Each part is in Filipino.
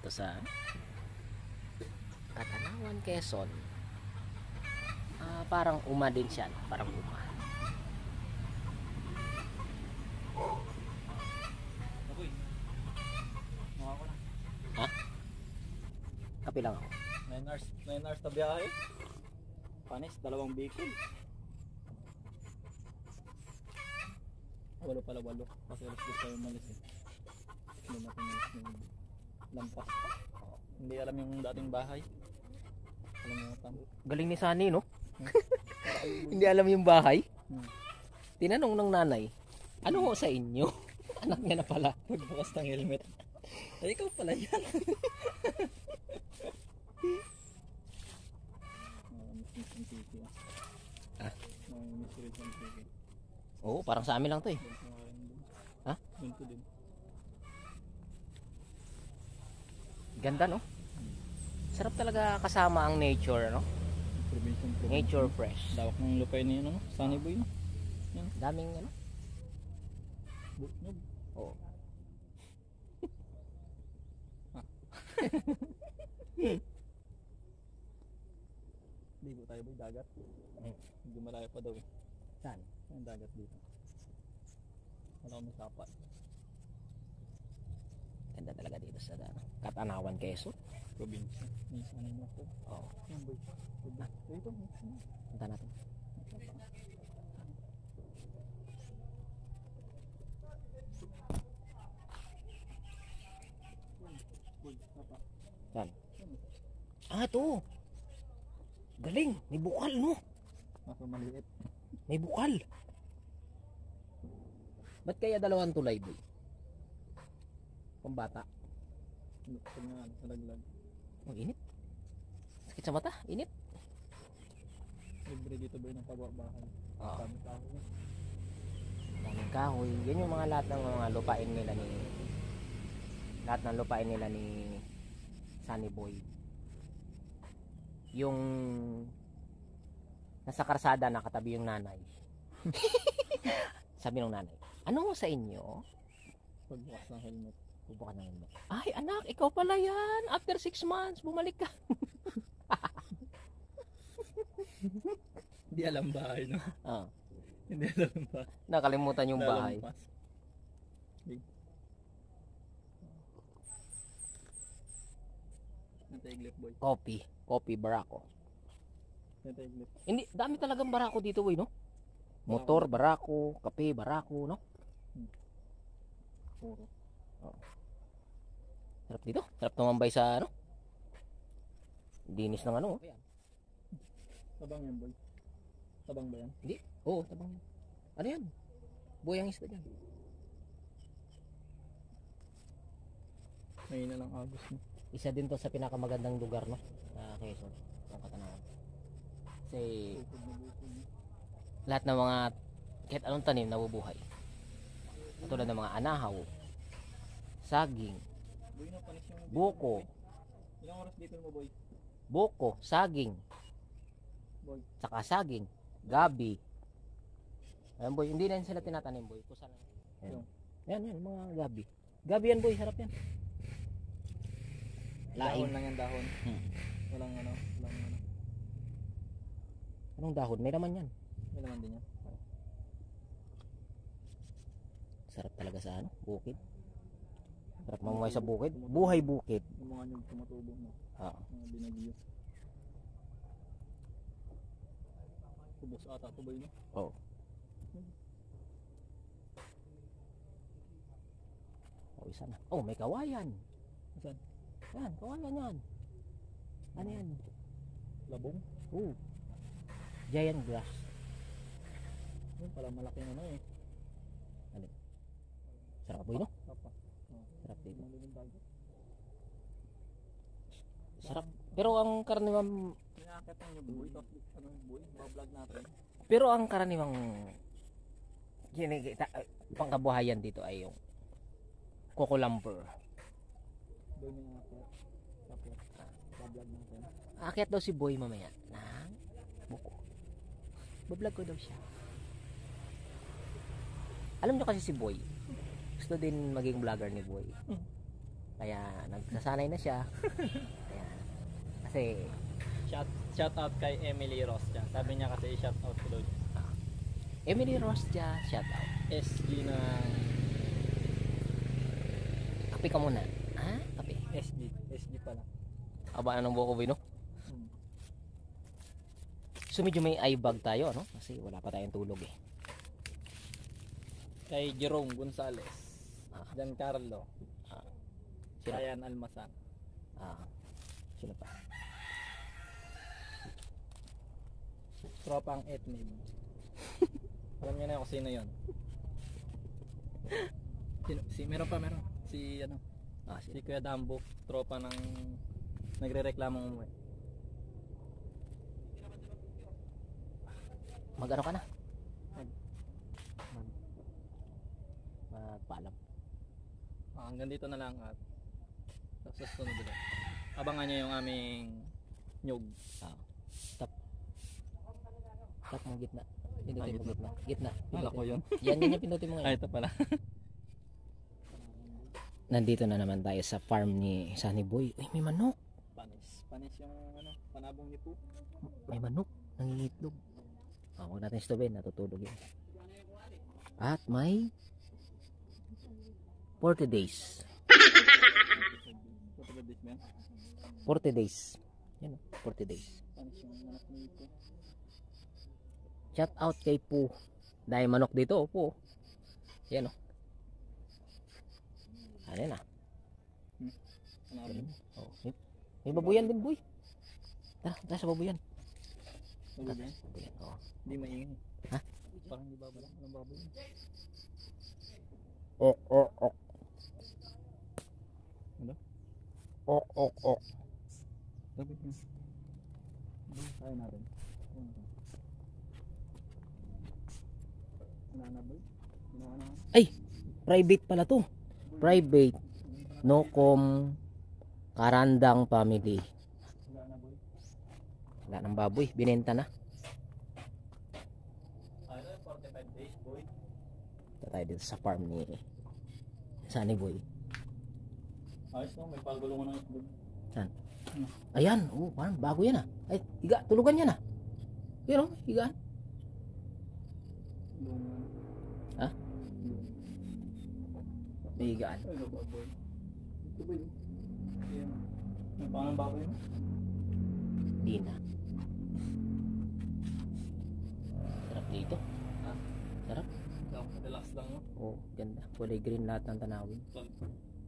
dito sa Katanawan, Quezon. Parang uma din siya, no? Parang uma. Akoy. Mukha ko na. Ha? Kapi lang ako. 9 hours na biyahe. Panis, 2 bikol. Walo pala, 8. Kasi alas 10 tayo umalis eh. Hindi natin alas ng lampas pa. Hindi alam yung dating bahay. Alam mo yung Galing ni Sunny, no? Hindi alam yung bahay. Tinanong ng nanay, ano ho sa inyo? Anak niya na pala. Pagbukas ng helmet. Ay, ikaw pala yan. Ah? Miss Oo, parang sa amin lang to eh. Ha? Ganito din. Ganda, no? Sarap talaga kasama ang nature, no? Provincial. Nature fresh. Dawak ng lupay ni ano, Sunny Boy, no? Yan. Daming ano? Buknog. Oo. Ligo tayo boy, dagat. Hindi malayo pa daw eh. Saan? Ang dagat dito. Wala akong masapat. Ganda talaga dito sa Katanawan, Quezon. Probinsya. May sanay mo ako. Oo. Yan boy. Dito. Punta natin. Saan? To. Galing. May bukal, no? Nasa maliit. May bukal. Ba't kaya 2 tulay, boy? Pambata. Pag nga, nalaglag. Oh, init. Sakit sa mata. Init. Libre dito boy ng pagbabahay. Oo. Sabi ka ako. Daming kahoy. Yan yung lahat ng mga lupain nila ni Sunny Boy. Yung nasa karsada nakatabi yung nanay. Sabi ng nanay, ano sa inyo? Pagbukas ng helmet. Bubukan ng helmet. Ay anak, ikaw pala yan. After 6 months, bumalik ka. Hindi alam bahay, no? Ah, Hindi alam bahay. nakalimutan yung bahay. Lalampas. Big. Nantaiglip boy. Coffee barako. Nantaiglip. Hindi, dami talagang barako dito, boy, no? Motor, barako, kape, barako, no? Puro. Sarap dito. Sarap tumambay sa ano? Dinis ng ano. Tabang yan boy. Tabang ba yan? Hindi. Oo, tabang. Ano yan? Buhay ang isda dyan. May na lang agos mo. Isa din to sa pinakamagandang lugar, no? Sa Quezon. Ang Katanawan. Kasi Bukod na. lahat ng mga kahit anong tanim nabubuhay. Katulad ng mga anahaw, saging, Boy, napanis yung buko, ilang oras dito mo boy? buko, saging, Boy. saka saging, gabi. Ayan boy, hindi na yan sila tinatanim boy. Kusa lang. Yan, mga gabi. Gabi yan boy, sarap yan. Dahon lang yan, dahon. Walang ano. Anong dahon? May laman yan. May naman din yan. Sarap talaga sa ano, bukid. Sarap mamuhay sa bukid. Buhay bukid. Yung mga nyug tumatubo mo. Oo. Mga binagyo. Kubos ata ito ba yun? Oo. Isa na. Oh, may kawayan. Saan? Yan, kawayan yan. Ano yan? Labong? Oo. Giant grass. Yun pala malaki na eh. Alin? Sarap boy, no? Tapa. Sarap dito. Malimang dagat. Sarap. Pero ang karaniwang Pinakit ng yung buhay. Tapos ano yung buhay? Mga-vlog natin. pero ang karaniwang kinikita pangkabuhayan dito ay yung cucumber. Doon yung akit. Tapos mga-vlog natin. Aakyat daw si Boy mamaya ng buko. Bablog ko daw siya. Alam nyo kasi si Boy, gusto din maging vlogger ni Boy. Kaya nagsasanay na siya. Kaya, kasi Shout out kay Emily Ross dyan. Sabi niya kasi shout out ko doon. Emily Ross dyan, shout out. SG na Kape ka muna. Ha? Kape. SG pala. Aba, anong buko Boy, no? So medyo may eye bag tayo, ano? Kasi wala pa tayong tulog eh. Kay Jerome Gonzales. Giancarlo. Sino? Ryan Almasan. Sino pa? Tropang Etnib. Alam niyo na kung sino yun. Meron. Si ano? Si Kuya Dambo, tropa ng nagrereklamong umuwi. Mag-ano ka na? Magpaalam. Hanggang dito na lang at sa susunod ulit. Abangan niyo yung aming nyug. Tap mo gitna. Pindutin mo gitna. Gitna. Wala ko yun. Yan yung pindutin mo ngayon. Ito pala. Nandito na naman tayo sa farm ni Sunny Boy. Uy, may manok. Panis yung ano, panabong ni Po. May manok. Nangingitlog. Huwag natin stopin. Natutulog yun. At may 40 days. 40 days. Yan o. 40 days. Panis yung anak ni Po. Shout out kay Po. Dahil manok dito, Po. Yan o. Ano na? Oh, may babuyan din, Boy. Tara sa babuyan. Babuyan? Babuyan, oo. Hindi maingay. Ha? Parang hindi babala. Anong babuyan? Ok. Ano? Ok. Babuyan. Kaya natin. Ay! Private pala to. Private. Nocom Karandang family. Wala ng baboy. Binenta na. 45 days, boy. Ito tayo dito sa farm ni Sunny Boy. Ayos no, may pagulungan ng itlog. Saan? Ayan. Oh, farm. Bago yan ah. Ay, higa. Tulugan yan ah. Yun oh, higaan. Ha? May higaan. Ay, baboy. Ito ba yun? May pangang baboy mo? Hindi na. Sarap dito. Ha? Sarap. Relax lang no? Oh, ganda. Kulay green lahat ng tanawin.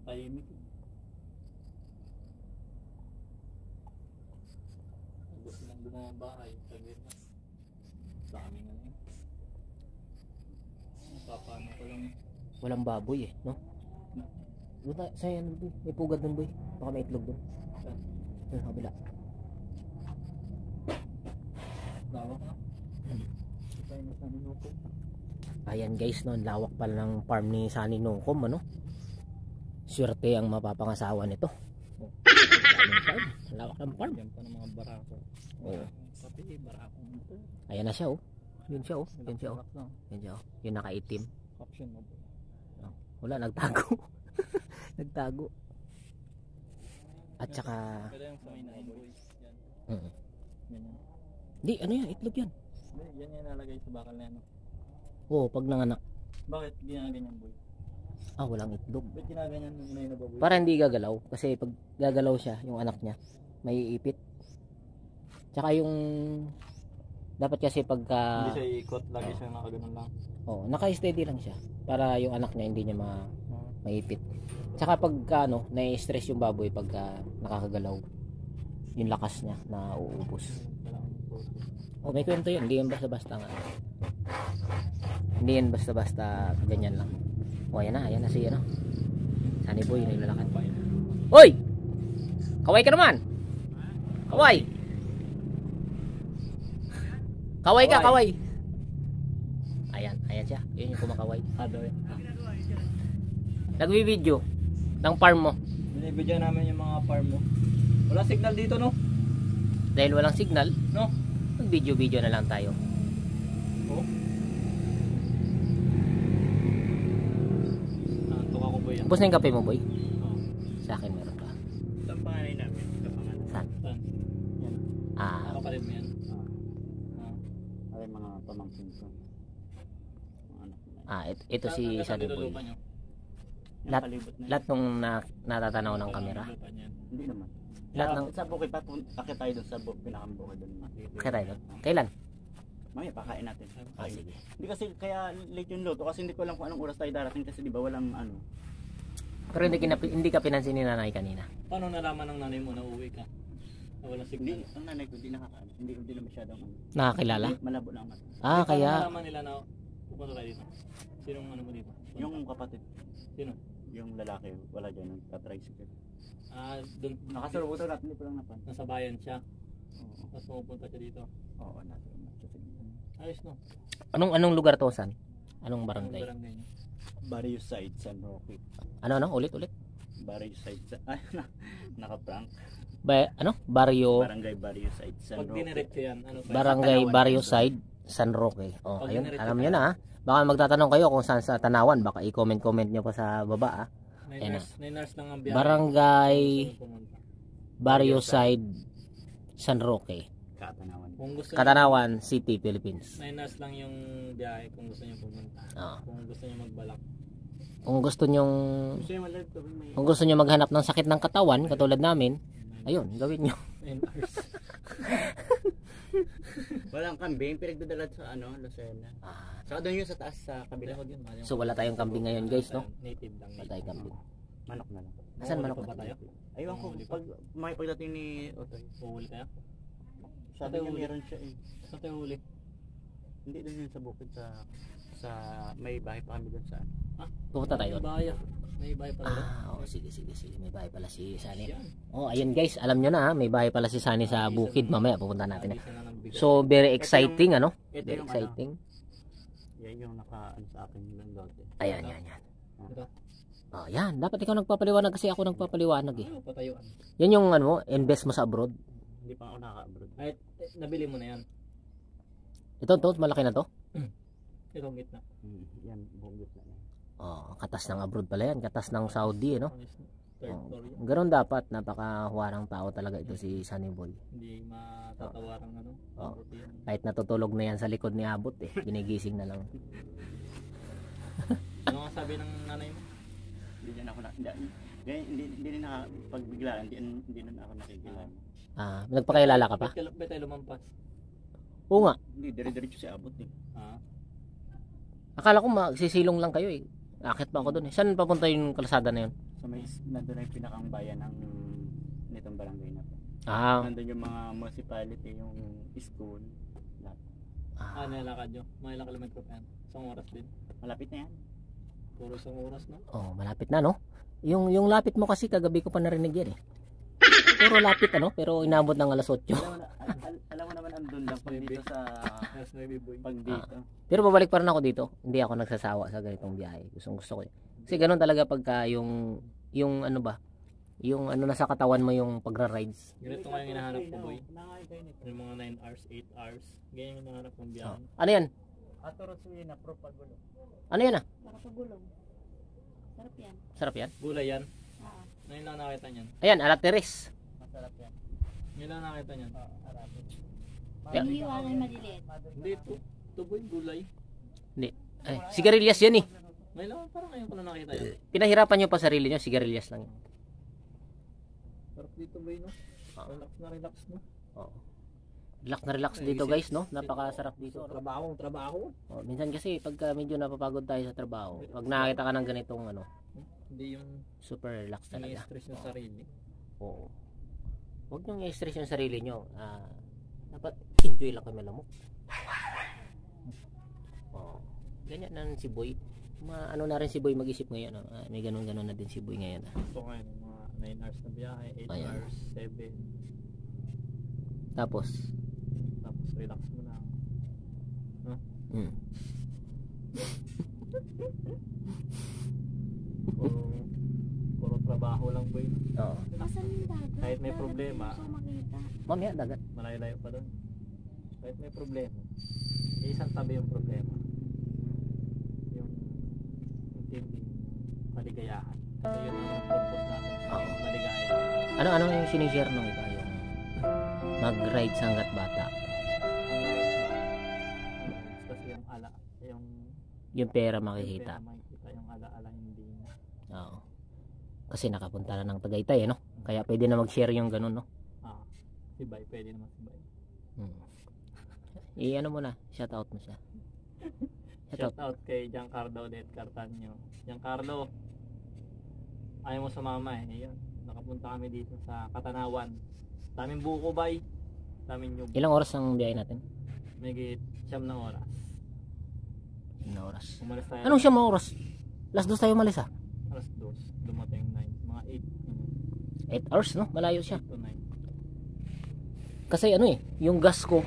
Tahimik. Gusto lang doon ang bahay. Tagiras. Dami nga yun. Napapano ko lang. Walang baboy eh, no? Doon tayo, sa'yo yan, Boy. May pugad dun, Boy. Baka may itlog dun. Saan? Doon, kabila. Lawak na. Ito yung nasa minuto. Ayan guys, no, lawak pala ng farm ni Sunny Nocom, ano? Swerte ang mapapangasawa nito. Daming farm. Lawak ng farm. Yan pa ng mga barako. Oo. Kapi, barako nito. Ayan na siya, oh. Yun siya, oh. Yun siya, oh. Lang. Yun siya, oh. Yung nakaitim. Caption mo. Wala, nagtago. Nagtago. At saka... Pero yung sa may nine boys. Yan. Yan yan. Di, ano yan? Itlog yan. Hindi, yan yung nalagay sa bakal na yan. Oo, pag nanganak. Bakit ginaganyan boy? Walang itlog. Ba't ginaganyan na yun na baboy? Para hindi gagalaw. Kasi pag gagalaw siya, yung anak niya, may ipit. Tsaka yung... Dapat kasi pagka... Hindi siya iikot. Lagi siya nakaganon lang. Naka-steady lang siya. Para yung anak niya hindi niya maipit. Tsaka pagka na-stress yung baboy pagka nakakagalaw, yung lakas niya na uubos. May kwento yun. Hindi yan basta-basta nga. Hindi yan basta-basta ganyan lang. Ayan na si Sunny Boy na ilalakad. Hoy! Kaway ka naman! Kaway! Kaway ka, kaway! Ayan siya. Yun yung kumakaway. Nagbi-video ng farm mo. Binibidyo namin yung mga farm mo. Wala signal dito no? Dahil walang signal, No? mag-video na lang tayo. Oo. Nantok ako boy. Tapos na yung kape mo, Boy. Oo. Sa akin meron pa. Ito ang panganay namin. Ito ang panganay. Saan? Saan? Yan. Ah, Kapatid mo yan. Ay, mga pamangkin ko. Mga anak na. ito si Sunny Boy. Lupa nyo? Yung Lahat- palibot na yun. Lahat nung natatanaw ng kamera. Lupa niya. Hindi naman. Lahat ng... Sa bukid pa, akit tayo doon sa pinakambukid doon. Kaya tayo doon? Kailan? Mamaya, pakain natin. Sige. Hindi kasi kaya late yung luto kasi hindi ko alam kung anong oras tayo darating kasi di ba walang ano. Pero hindi ka pinansin ni nanay kanina. Paano nalaman ng nanay mo na uwi ka? Na walang Hindi, signal? ang nanay ko hindi nakakaano. Hindi na masyadong ano. Nakakilala? Malabo na ang mata. Ah, Paano kaya... nalaman nila na pupunta tayo dito? Sinong ano mo dito? Yung kapatid, Sino? yung lalaki, wala dyan, nagka-tricycle. Doon. Nakasalubuto natin, hindi ko lang napan. Nasa bayan siya. Oo, Tapos pupunta siya dito. oo, natin. Ayos no? Anong lugar to, San? Anong Anong barangay? barangay niyo? Barrio Side, San Roque. Ano? Ulit? Barrio Side, ay, naka-prank. Barrio... Barangay Barrio Side, San Pag Roque. dinirect ko yan, ano pa? Barangay Tanawan, Barrio Quezon. Side, San Roque. Oh, Pag ayun. diniretso Alam ka nyo na ha. Baka magtatanong kayo kung saan sa Tanawan. Baka i-comment nyo pa sa baba ha. 9 Ayan hours lang ang biyahe. Barangay Saan pumunta? Barrio Side, San Roque. Katanawan. Kung gusto Katanawan City, Philippines. 9 hours lang yung biyahe kung gusto niyo pumunta. Oh. Kung gusto niyo magbalak. Kung gusto nyong Gusto yung maliit ko, may... kung gusto nyo maghanap ng sakit ng katawan katulad namin, ayun, gawin nyo. 9 hours. Walang kambing, pinagdadala sa ano, Lucena. Saka doon yung sa taas, sa kabila. Bilakod yun. So wala tayong kambing ngayon guys, no? Native lang. Wala tayong kambing. Manok na lang. Asan Manok manok pa ba natin? tayo? Aywan ko, Huli pa. pag may pagdating ni Otoy, Uhuli tayo? sabi niya huli. meron siya eh. Saan tayo huli? Hindi doon yun sa bukid sa may bahay pa kami doon sa ano. Pupunta tayo May doon. bahay. May bahay pala doon. Oh, sige. May bahay pala si Sunny. Yan. Oh, ayun guys, alam nyo na ha, may bahay pala si Sunny sa bukid. Mamaya pupunta natin. Abisan na ng bigat. So, very exciting, ano? Ito Very yung exciting. Yan yung naka ano sa akin yung lote. Ayan. Ito. Oh, yan. Dapat ikaw nagpapaliwanag kasi ako nagpapaliwanag eh. Ano patayuan? Yan yung ano mo, invest mo sa abroad. Hindi pa ako nakaka-abroad. Ay, nabili mo na yan. Ito, malaki na to. Itong gitna. Yan, buong gitna na. Oh, katas ng abroad pala yan. Katas ng Saudi, no? Third Oh, floor yan. ganun dapat. Napakahuwarang tao talaga ito si Sunny Boy. Hindi matatawarang ano. Oh. Abot yan. Kahit natutulog na yan sa likod ni Abot eh. Ginigising na lang. Ano nga sabi ng nanay mo? Hindi na ako hindi rin pagbiglaan, hindi na ako nakikilala. Ah, nagpakilala ka pa? Ba't tayo lumampas? Oo nga. Hindi, dire-diretso si Abot eh. Akala ko magsisilong lang kayo eh. Akit pa ako dun eh. Saan papunta yung kalsada na yun? So may nandun na yung pinakang bayan ng nitong barangay na to. Ah, Nandun yung mga municipality, yung school. Nilakad nyo. Mga ilang kilometro pa yan. Isang oras din. Malapit na yan. Puro isang oras na. oh, malapit na no? Yung lapit mo kasi kagabi ko pa narinig yan eh. Puro lapit ano, pero inabot ng alas 8. Alam mo naman andun lang pag dito sa Yes, maybe boy. pag dito. Pero babalik pa rin ako dito. Hindi ako nagsasawa sa ganitong biyahe. Gusto ko. Kasi ganun talaga pagka yung ano ba? Yung ano nasa katawan mo yung pagra-rides. Ganito nga yung hinahanap ko boy. Yung mga 9 hours, 8 hours. Ganyan yung hinahanap kong biyahe. Ano yan? Aturot siya na pro pagulo. Ano yan ah? Nakapagulong. Sarap yan. Sarap yan. Gulay yan. Ah. Ngayon lang nakita niyan. Ayan, alateris. Masarap yan. Ngayon lang nakita niyan. Arapit. Yeah. Hinihiwanan maliliit. Hindi ito boy, gulay. Ay, sigarilyas yan eh. Ngayon lang, parang ngayon ko lang nakita yan. Pinahirapan nyo pa sarili nyo, sigarilyas lang yan. Sarap dito boy no. Relax na relax no. Oo. Relax na relax dito guys, no? Napakasarap dito. Trabaho. Oh, minsan kasi pagka medyo napapagod tayo sa trabaho, pag nakakita ka ng ganitong ano, Hindi yung super relax talaga. ini-stress yung sarili. Oo. Huwag nyo i-stress yung sarili nyo. Dapat enjoy lang kami lamok. Oo. Ganyan na si Boy. Ano na rin si Boy mag-isip ngayon. May ganun-ganun na din si Boy ngayon. Ito ngayon, mga 9 hours na biyahe, 8 Ayan. hours, 7. Tapos, Tapos relax mo na. mm, Puro trabaho lang boy. oo. Asan yung dagat? Kahit may Dagat problema. Gusto ko makita. Mamaya, dagat. Malayo-layo pa doon. Kahit may problema. Isang tabi yung problema. Yung intindi, kaligayahan. Kasi yun ang purpose natin. Oo. May Ano yung sinishare nung iba? Yung mag-ride sa hanggat bata. Kasi yung ala, Yung pera makikita. makikita yung ala-ala hindi na. Oo. Kasi nakapunta na ng Tagaytay, no? Kaya pwede na mag-share yung ganun, no? Si Bay, pwede naman si Bay. Ano mo na, shout out mo siya. Shout out kay Giancarlo ulit, Cartanyo. Giancarlo, ayaw mo sumama eh. Ayun, nakapunta kami dito sa Katanawan. Daming buko, Bay. Daming nyug. Ilang oras ang biyahe natin? May git siyam na oras. Ilang oras? Umalis tayo. Anong siyang oras? Last 2 tayo umalis, Alas 2. Dumating 9. Mga 8 hours, no? Malayo siya. 8 to 9. Kasi yung gas ko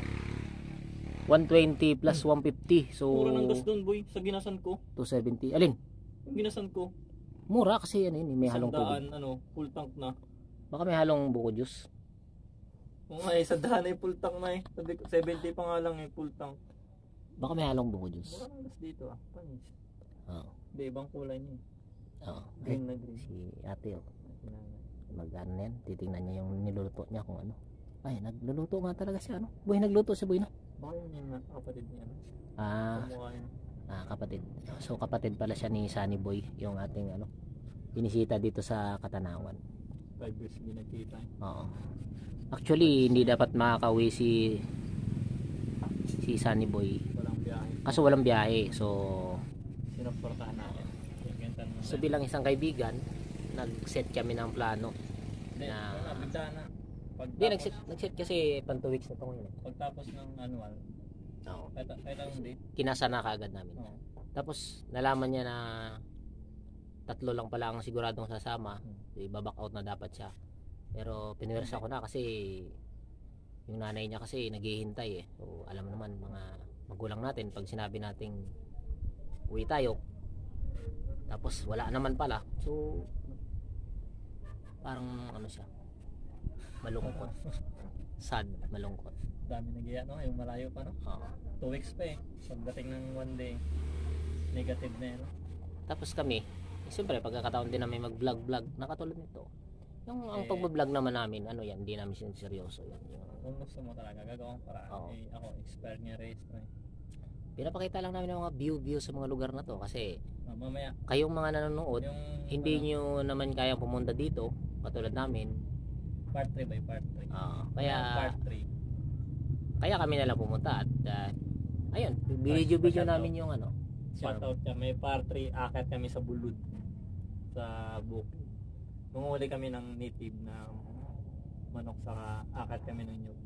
120 plus 150. So Mura ng gas doon, boy. Sa ginasan ko. 270. Alin? Yung ginasan ko. Mura kasi may halong tubig. 100, full tank na. Baka may halong buko juice. Oo nga eh, 100 ay full tank na eh. 70 pa nga lang eh, full tank. Baka may halong buko juice. Mura ng gas dito Panis. Oo. Hindi, ibang kulay niya eh. Oo. Green na green. Si ate, mag-ano na yan. Titingnan niya yung niluluto niya kung ano. Ay, nagluluto nga talaga siya, Boy, nagluto si Boy, no? Baka yun yung kapatid niya, Kumukha yun. Kapatid. So, kapatid pala siya ni Sunny Boy, yung ating, binisita dito sa Katanawan. 5 years hindi nagkita eh. Oo. Actually, hindi dapat makakauwi si Sunny Boy. Walang biyahe. Kaso walang biyahe. So, Sinuportahan natin. so bilang isang kaibigan, nag-set kami ng plano. Hindi, bigla na. Hindi, nag-set kasi pan 2 weeks na ito ngayon. Pagtapos ng annual, Oo. kahit anong date. Kinasa na kaagad namin. Oo. Tapos, nalaman niya na 3 lang pala ang siguradong sasama. Ibaback out na dapat siya. Pero, pinwersa ko na kasi yung nanay niya kasi naghihintay eh. So, alam naman mga magulang natin pag sinabi nating uwi tayo. Tapos, wala naman pala. So, parang siya. Malungkot. Sad, malungkot. Dami nag-iya, yung malayo pa, Oo. 2 weeks pa eh. Pagdating ng 1 day, negative na yun, Tapos kami, siyempre pagkakataon din namin mag-vlog, nakatulad nito. Yung ang Eh, pag-vlog naman namin, hindi namin seryoso yan. Kung gusto mo talaga, gagawang paraan. Oo. Eh, ako, expert niya race na eh. Pinapakita lang namin ng mga view sa mga lugar na to kasi Mamaya, kayong mga nanonood, yung hindi nyo naman kayang pumunta dito, katulad namin. part 3 by part 3. Kaya Part 3. kaya kami na lang pumunta at ayun, video namin yung Shout out siya. May part 3, akit kami sa Bulud. Sa bukid. Munguli kami ng native na manok sa akit kami ng nyug.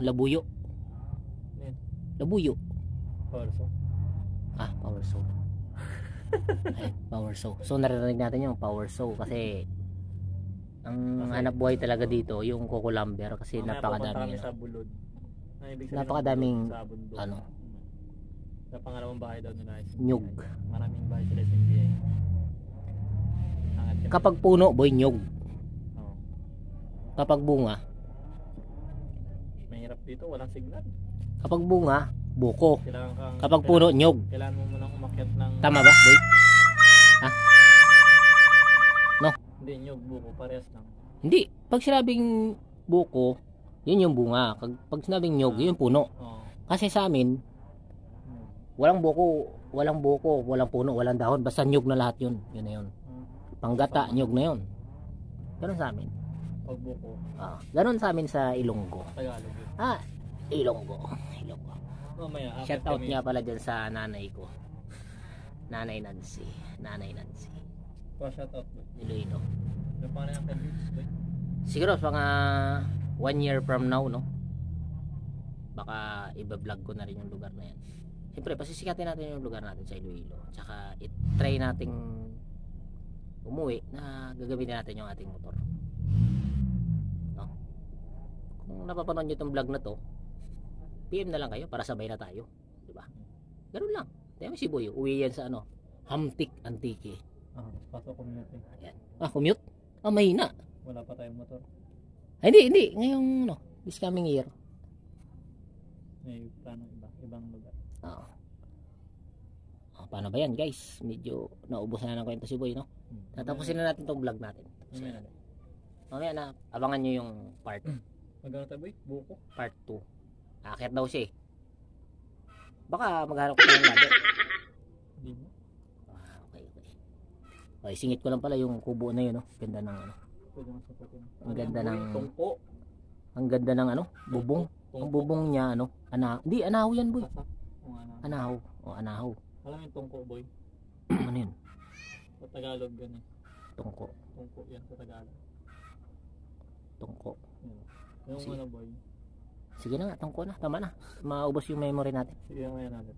labuyo. Yan. Labuyo. Torso. Power saw. Ay, power saw. So naririnig natin yung power saw kasi ang hanap buhay talaga dito yung cucumber kasi Mamaya napakadami pupunta kami sa Bulud. Ibig sabihin Napakadaming, ng Bulud sa bundok. Sa pangalawang bahay daw nila is Nyug. Maraming bahay sila sa NBA. Angat kami. Kapag puno, boy, nyog. Oo. Kapag bunga, Mahirap dito, walang signal. kapag bunga, buko. Kailangan kang Kapag puno, nyog. kailangan mo munang umakyat ng Tama ba, boy? hindi nyug, buko parehas lang. Hindi. Pag sinabing buko, yun yung bunga. Pag sinabing nyog, yun yung puno. Oo. Kasi sa amin, walang buko, walang puno, walang dahon. Basta nyog na lahat yun. Yun na yun. Panggata, nyog na yun. Ganun sa amin. Pag buko, Ganun sa amin sa Ilonggo. Tagalog yun. Ilonggo. Mamaya, akit Shout out kami. niya pala dyan sa nanay ko. Nanay Nancy. Shout out mo. Iloilo. Ano pa na yung convince ko? Siguro mga 1 year from now, no? Baka iba-vlog ko na rin yung lugar na yan. Siyempre, pasisikatin natin yung lugar natin sa Iloilo. Tsaka i-try nating umuwi na gagamitin natin yung ating motor. No? Kung napapanood nyo itong vlog na to, PM na lang kayo para sabay na tayo. Diba? Ganun lang. Tayo si Boy, uwi yan sa Hamtik Antique. Pasok community. Ayan. Commute? Mahina. Wala pa tayong motor. Hindi. Ngayong, this coming year. May plano ibang lugar. Paano ba yan, guys? Medyo naubos na ng kwento si Boy, no? Tatapusin na natin tong vlog natin. Mamaya na. Mamaya na, abangan nyo yung part Magkano tayo boy? Buko? 2. Aakit daw siya eh. Baka maghanap ko ng ladder. Hindi mo. Okay. Okay, singit ko lang pala yung kubo na yun, no? Ganda ng ano. Pwede mo sapatin. Ang ganda boy? ng- Tungko. Ang ganda ng ano, bubong. Ang bubong niya ano, hindi anahaw yan, boy. Tasak. Kung ano. Anahaw. O anahaw. Alam mo yung tungko boy? Ano yun? Sa Tagalog yan eh. Tungko. Tungko yan sa Tagalog. Tungko. Yung Sige. ano boy? Sige na nga, tungko na. Tama na. Maubos yung memory natin. Sige ngayon natin.